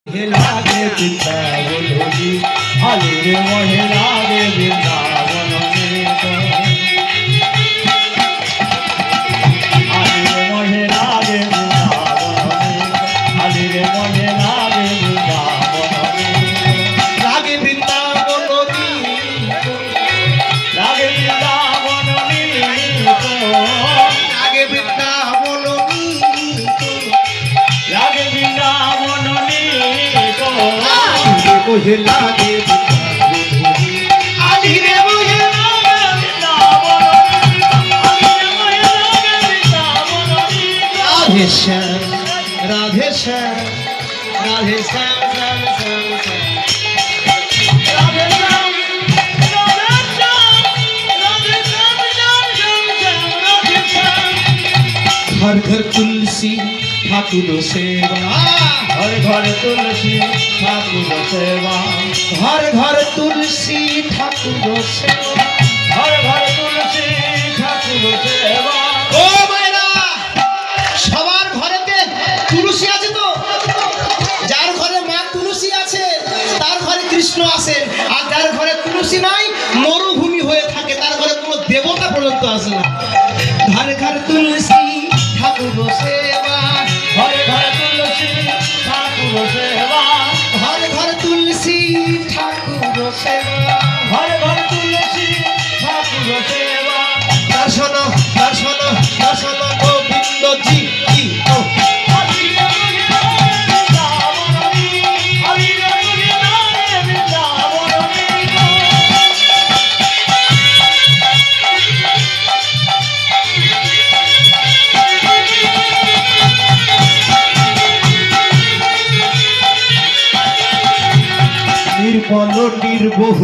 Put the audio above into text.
लागे वृंदावन जी हले रे मोहे लागे वृंदावन में हले रे मोहे लागे वृंदावन में हले रे मोहे लागे वृंदावन में लागे वृंदावन जी लागे वृंदावन में लागे वृंदावन लागे वृंदावन मुझे लागे आली रे मुझे राधे श्याम राधे श्याम राधे श्याम श्याम श्याम श्याम घर घर तुलसी ठाकुर सेवा हर घर तुलसी ठाकुर सेवा हर घर तुलसी ठाकुर सेवा हर घर तुलसी ठाकुर सेवा ओ मायरा সবার ঘরেতে তুলসী আছে তো যার ঘরে মা তুলসী আছে তার ঘরে কৃষ্ণ আছে আর যার ঘরে তুলসী নাই মরুভূমি হয়ে থাকে তার ঘরে কোনো দেবতা পর্যন্ত আসে না ঘর ঘর তুলসী ঠাকুর সেবা हर घर तुलसी ठाकुर सेवा हर घर तुलसी ठाकुर सेवा हर घर तुलसी ठाकुर सेवा दर्शन दर्शन दर्शन गोविंद जी की ओ निर्बल निर्बहुल